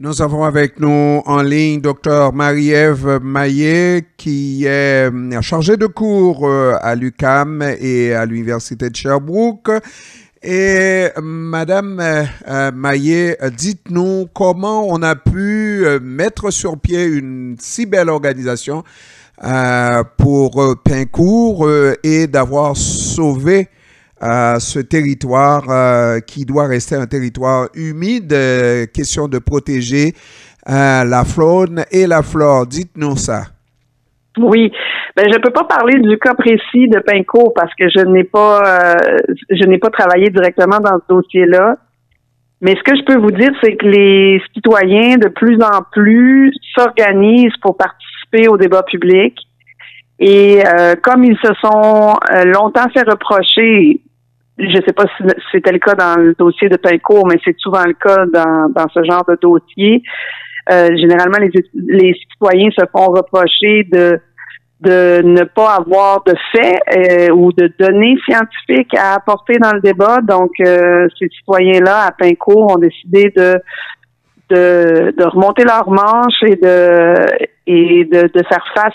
Nous avons avec nous en ligne Dr Marie-Ève Maillet, qui est chargée de cours à l'UQAM et à l'Université de Sherbrooke. Et Madame Maillet, dites-nous comment on a pu mettre sur pied une si belle organisation pour Pincourt et d'avoir sauvé ce territoire qui doit rester un territoire humide, question de protéger la faune et la flore. Dites-nous ça. Oui, ben je peux pas parler du cas précis de Pincourt parce que je n'ai pas travaillé directement dans ce dossier-là. Mais ce que je peux vous dire, c'est que les citoyens de plus en plus s'organisent pour participer au débat public. Et comme ils se sont longtemps fait reprocher, je sais pas si c'était le cas dans le dossier de Pincourt, mais c'est souvent le cas dans ce genre de dossier. Généralement, les citoyens se font reprocher de ne pas avoir de faits ou de données scientifiques à apporter dans le débat. Donc, ces citoyens-là à Pincourt ont décidé de remonter leurs manches et de faire face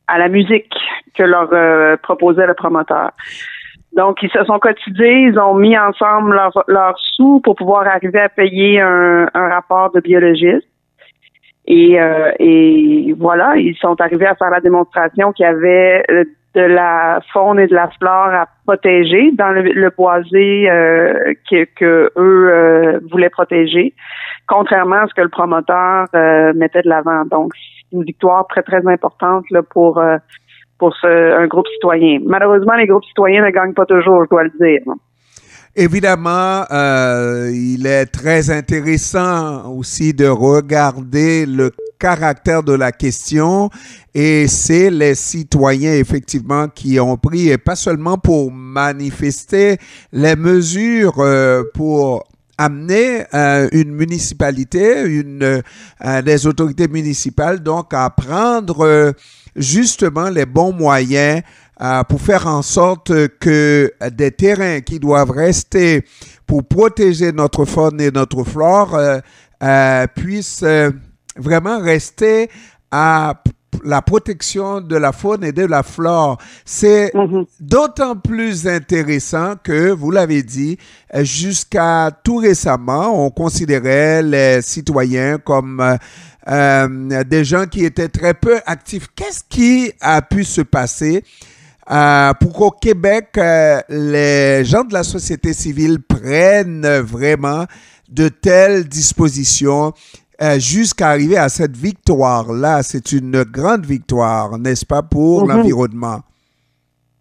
à la musique que leur proposait le promoteur. Donc, ils se sont cotisés, ils ont mis ensemble leurs sous pour pouvoir arriver à payer un rapport de biologiste. Et voilà, ils sont arrivés à faire la démonstration qu'il y avait de la faune et de la flore à protéger dans le boisé que eux voulaient protéger, contrairement à ce que le promoteur mettait de l'avant. Donc, c'est une victoire très, très importante là, pour un groupe citoyen. Malheureusement, les groupes citoyens ne gagnent pas toujours, je dois le dire. Évidemment, il est très intéressant aussi de regarder le caractère de la question et c'est les citoyens effectivement qui ont pris, et pas seulement pour manifester les mesures pour amener une municipalité, des autorités municipales donc à prendre justement les bons moyens pour faire en sorte que des terrains qui doivent rester pour protéger notre faune et notre flore puissent vraiment rester à la protection de la faune et de la flore. C'est d'autant plus intéressant que, vous l'avez dit, jusqu'à tout récemment, on considérait les citoyens comme des gens qui étaient très peu actifs. Qu'est-ce qui a pu se passer pour qu'au Québec, les gens de la société civile prennent vraiment de telles dispositions jusqu'à arriver à cette victoire-là? C'est une grande victoire, n'est-ce pas, pour l'environnement?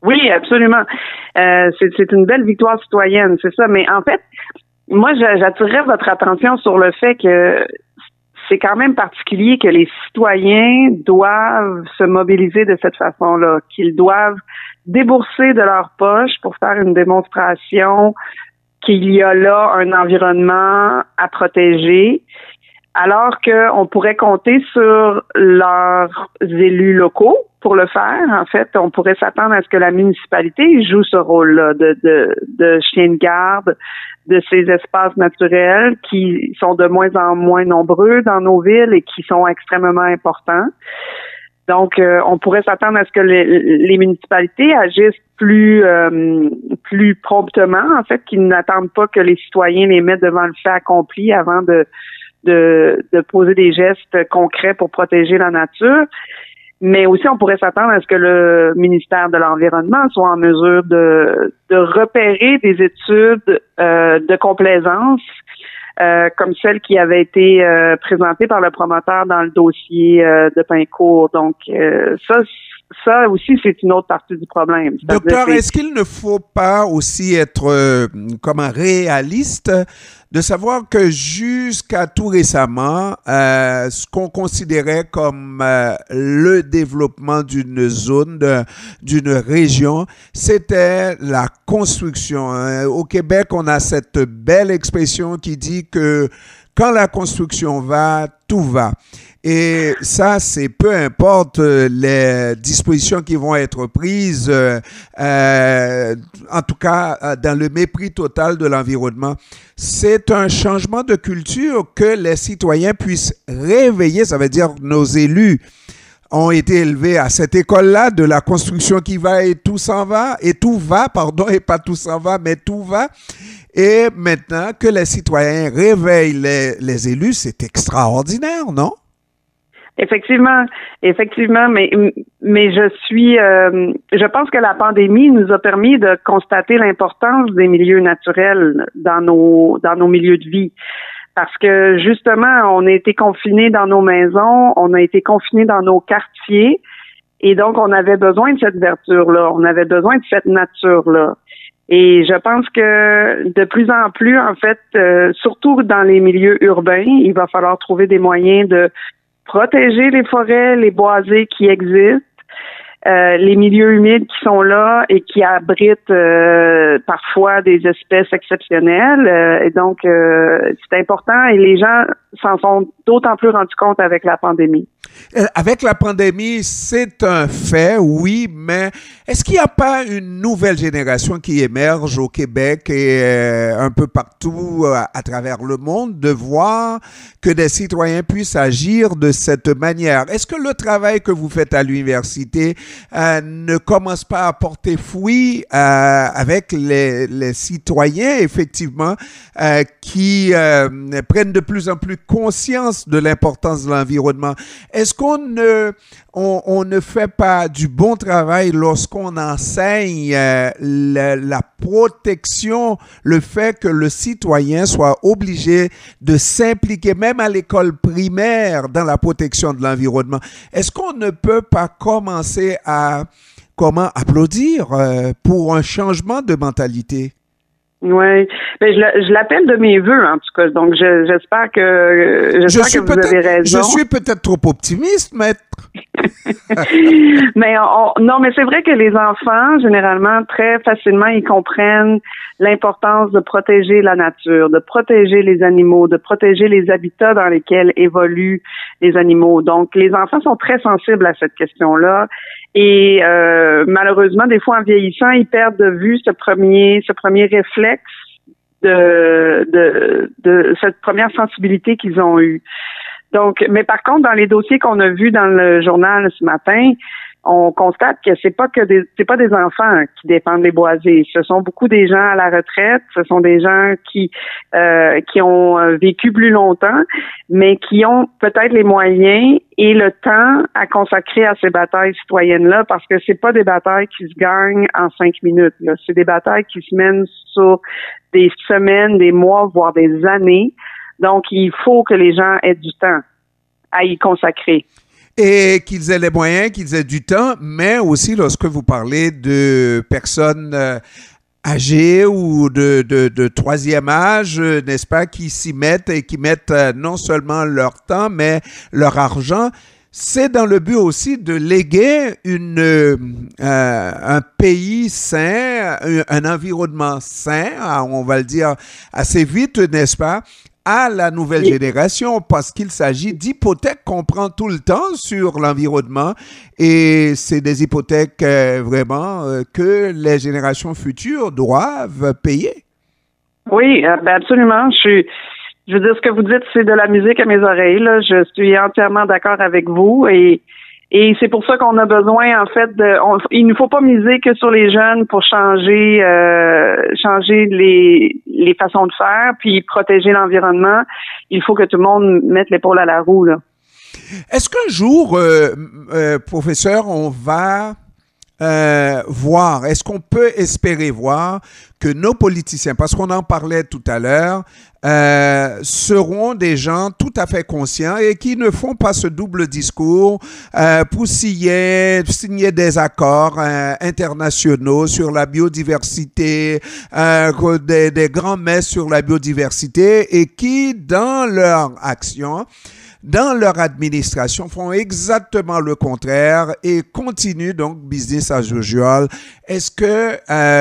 Oui, absolument. C'est une belle victoire citoyenne, c'est ça. Mais en fait, moi, j'attirerais votre attention sur le fait que c'est quand même particulier que les citoyens doivent se mobiliser de cette façon-là, qu'ils doivent débourser de leur poche pour faire une démonstration qu'il y a là un environnement à protéger, alors qu'on pourrait compter sur leurs élus locaux pour le faire. En fait, on pourrait s'attendre à ce que la municipalité joue ce rôle-là de chien de garde de ces espaces naturels qui sont de moins en moins nombreux dans nos villes et qui sont extrêmement importants. Donc, on pourrait s'attendre à ce que les municipalités agissent plus promptement, en fait, qu'ils n'attendent pas que les citoyens les mettent devant le fait accompli avant de poser des gestes concrets pour protéger la nature. Mais aussi, on pourrait s'attendre à ce que le ministère de l'Environnement soit en mesure de repérer des études de complaisance comme celle qui avait été présentée par le promoteur dans le dossier de Pincourt. Donc, ça aussi, c'est une autre partie du problème. Docteur, est-ce qu'il ne faut pas aussi être comme un réaliste de savoir que jusqu'à tout récemment, ce qu'on considérait comme le développement d'une zone, d'une région, c'était la construction. Au Québec, on a cette belle expression qui dit que quand la construction va, tout va. Et ça, c'est peu importe les dispositions qui vont être prises, en tout cas dans le mépris total de l'environnement. C'est un changement de culture que les citoyens puissent réveiller, ça veut dire nos élus ont été élevés à cette école-là de la construction qui va et tout s'en va, et tout va, pardon, et pas tout s'en va, mais tout va. Et maintenant que les citoyens réveillent les élus, c'est extraordinaire, non? Effectivement, mais je pense que la pandémie nous a permis de constater l'importance des milieux naturels dans nos milieux de vie. Parce que justement, on a été confinés dans nos maisons, on a été confinés dans nos quartiers, et donc on avait besoin de cette verdure-là, on avait besoin de cette nature-là. Et je pense que de plus en plus, en fait, surtout dans les milieux urbains, il va falloir trouver des moyens de protéger les forêts, les boisés qui existent, les milieux humides qui sont là et qui abritent parfois des espèces exceptionnelles. Et donc, c'est important et les gens s'en sont d'autant plus rendus compte avec la pandémie. Avec la pandémie, c'est un fait, oui, mais est-ce qu'il n'y a pas une nouvelle génération qui émerge au Québec et un peu partout à travers le monde de voir que des citoyens puissent agir de cette manière? Est-ce que le travail que vous faites à l'université ne commence pas à porter fruit avec les citoyens, effectivement, qui prennent de plus en plus conscience de l'importance de l'environnement? Est-ce qu'on ne fait pas du bon travail lorsqu'on enseigne la protection, le fait que le citoyen soit obligé de s'impliquer, même à l'école primaire, dans la protection de l'environnement? Est-ce qu'on ne peut pas commencer à applaudir pour un changement de mentalité? Oui, mais je l'appelle de mes vœux en tout cas. Donc j'espère que vous avez raison. Je suis peut-être trop optimiste, maître. Mais non, mais c'est vrai que les enfants généralement très facilement ils comprennent l'importance de protéger la nature, de protéger les animaux, de protéger les habitats dans lesquels évoluent les animaux. Donc les enfants sont très sensibles à cette question-là. Et malheureusement, des fois en vieillissant, ils perdent de vue ce premier réflexe de cette première sensibilité qu'ils ont eue. Donc, mais par contre, dans les dossiers qu'on a vus dans le journal ce matin, on constate que c'est pas des enfants qui défendent les boisés. Ce sont beaucoup des gens à la retraite. Ce sont des gens qui ont vécu plus longtemps, mais qui ont peut-être les moyens et le temps à consacrer à ces batailles citoyennes-là, parce que c'est pas des batailles qui se gagnent en 5 minutes. Là. C'est des batailles qui se mènent sur des semaines, des mois, voire des années. Donc, il faut que les gens aient du temps à y consacrer. Et qu'ils aient les moyens, qu'ils aient du temps, mais aussi lorsque vous parlez de personnes âgées ou de troisième âge, n'est-ce pas, qui s'y mettent et qui mettent non seulement leur temps, mais leur argent, c'est dans le but aussi de léguer un pays sain, un environnement sain, on va le dire assez vite, n'est-ce pas, à la nouvelle génération, parce qu'il s'agit d'hypothèques qu'on prend tout le temps sur l'environnement et c'est des hypothèques vraiment que les générations futures doivent payer. Oui, ben absolument. Je veux dire, ce que vous dites, c'est de la musique à mes oreilles. Là. Je suis entièrement d'accord avec vous et c'est pour ça qu'on a besoin, en fait, il ne faut pas miser que sur les jeunes pour changer les façons de faire, puis protéger l'environnement. Il faut que tout le monde mette l'épaule à la roue, là. Est-ce qu'un jour, professeur, on va voir, est-ce qu'on peut espérer voir que nos politiciens, parce qu'on en parlait tout à l'heure, seront des gens tout à fait conscients et qui ne font pas ce double discours pour signer des accords internationaux sur la biodiversité, des grands messes sur la biodiversité et qui, dans leur action, dans leur administration, font exactement le contraire et continuent donc business as usual. Est-ce que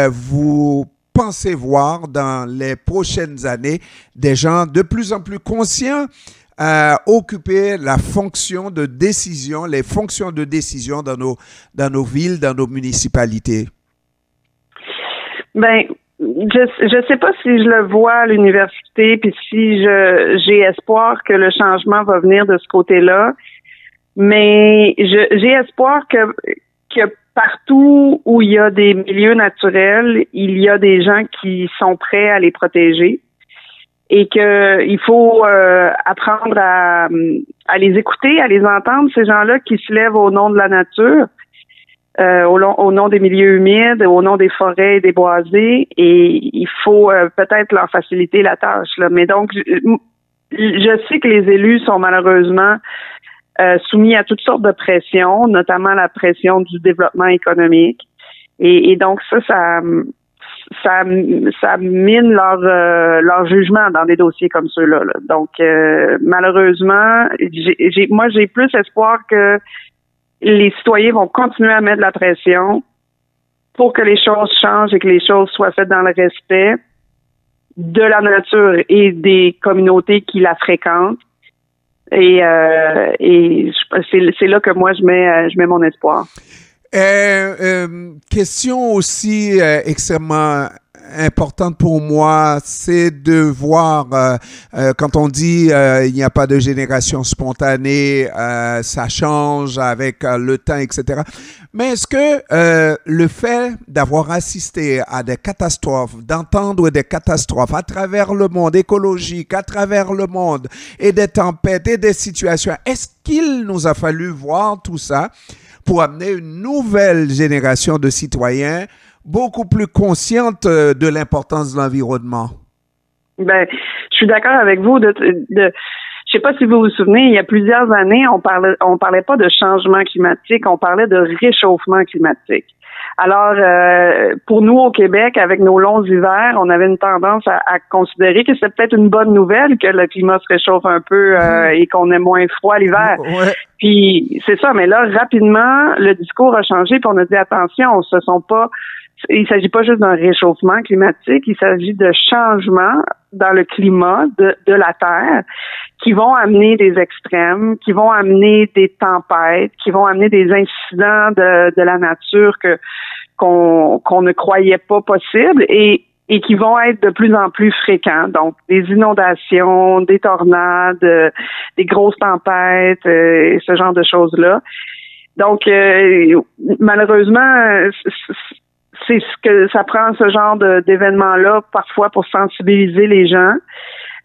vous pensez voir dans les prochaines années des gens de plus en plus conscients occuper la fonction de décision, les fonctions de décision dans nos villes, dans nos municipalités? Ben, je sais pas si je le vois à l'université, puis si j'ai espoir que le changement va venir de ce côté-là, mais j'ai espoir que partout où il y a des milieux naturels, il y a des gens qui sont prêts à les protéger et que il faut apprendre à les écouter, à les entendre, ces gens-là qui se lèvent au nom de la nature. Au nom des milieux humides, au nom des forêts et des boisés, et il faut peut-être leur faciliter la tâche. Là. Mais donc, je sais que les élus sont malheureusement soumis à toutes sortes de pressions, notamment la pression du développement économique, et donc ça mine leur jugement dans des dossiers comme ceux-là. Là. Donc, malheureusement, j'ai plus espoir que les citoyens vont continuer à mettre de la pression pour que les choses changent et que les choses soient faites dans le respect de la nature et des communautés qui la fréquentent. Et c'est là que moi je mets mon espoir. Question aussi extrêmement importante pour moi, c'est de voir quand on dit il n'y a pas de génération spontanée, ça change avec le temps, etc. Mais est-ce que le fait d'avoir assisté à des catastrophes, d'entendre des catastrophes à travers le monde écologique, à travers le monde, et des tempêtes et des situations, est-ce qu'il nous a fallu voir tout ça pour amener une nouvelle génération de citoyens beaucoup plus consciente de l'importance de l'environnement? Ben, je suis d'accord avec vous. Je sais pas si vous vous souvenez, il y a plusieurs années, on parlait pas de changement climatique, on parlait de réchauffement climatique. Alors, pour nous au Québec, avec nos longs hivers, on avait une tendance à considérer que c'est peut-être une bonne nouvelle que le climat se réchauffe un peu et qu'on ait moins froid l'hiver. Ouais. Puis c'est ça, mais là, rapidement, le discours a changé, puis on a dit attention, il s'agit pas juste d'un réchauffement climatique, il s'agit de changements dans le climat de la Terre qui vont amener des extrêmes, qui vont amener des tempêtes, qui vont amener des incidents de la nature qu'on ne croyait pas possibles et qui vont être de plus en plus fréquents. Donc, des inondations, des tornades, des grosses tempêtes, ce genre de choses-là. Donc, malheureusement, c'est ce que ça prend, ce genre d'événements-là, parfois pour sensibiliser les gens.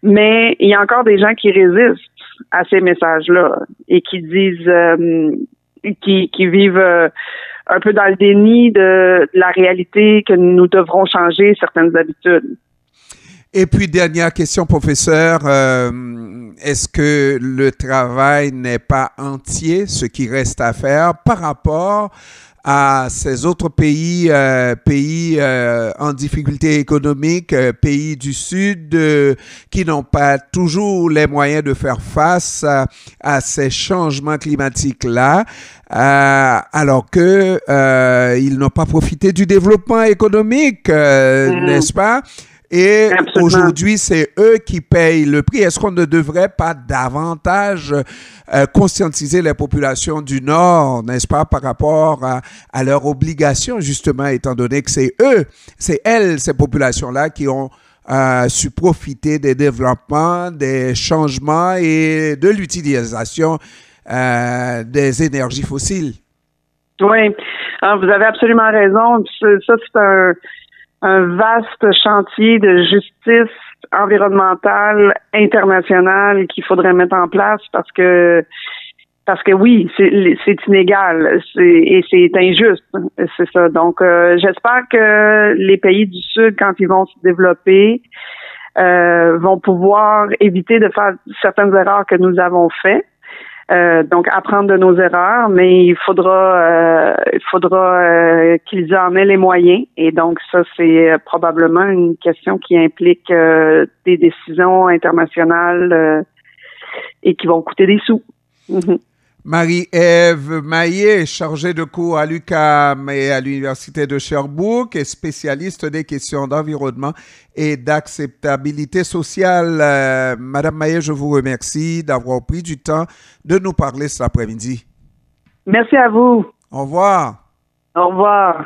Mais il y a encore des gens qui résistent à ces messages-là et qui disent, qui vivent un peu dans le déni de la réalité que nous devrons changer certaines habitudes. Et puis, dernière question, professeur. Est-ce que le travail n'est pas entier, ce qui reste à faire par rapport à ces autres pays en difficulté économique, pays du Sud, qui n'ont pas toujours les moyens de faire face à ces changements climatiques-là, alors que ils n'ont pas profité du développement économique, n'est-ce pas? Et aujourd'hui, c'est eux qui payent le prix. Est-ce qu'on ne devrait pas davantage conscientiser les populations du Nord, n'est-ce pas, par rapport à leurs obligations, justement, étant donné que c'est elles, ces populations-là, qui ont su profiter des développements, des changements et de l'utilisation des énergies fossiles? Oui, alors, vous avez absolument raison. Ça, c'est un vaste chantier de justice environnementale internationale qu'il faudrait mettre en place parce que oui, c'est inégal et c'est injuste, c'est ça. Donc j'espère que les pays du Sud, quand ils vont se développer, vont pouvoir éviter de faire certaines erreurs que nous avons faites. Donc apprendre de nos erreurs, mais il faudra qu'ils en aient les moyens. Et donc ça, c'est probablement une question qui implique des décisions internationales et qui vont coûter des sous. Mm-hmm. Marie-Ève Maillet, chargée de cours à l'UQAM et à l'Université de Sherbrooke et spécialiste des questions d'environnement et d'acceptabilité sociale. Madame Maillet, je vous remercie d'avoir pris du temps de nous parler cet après-midi. Merci à vous. Au revoir. Au revoir.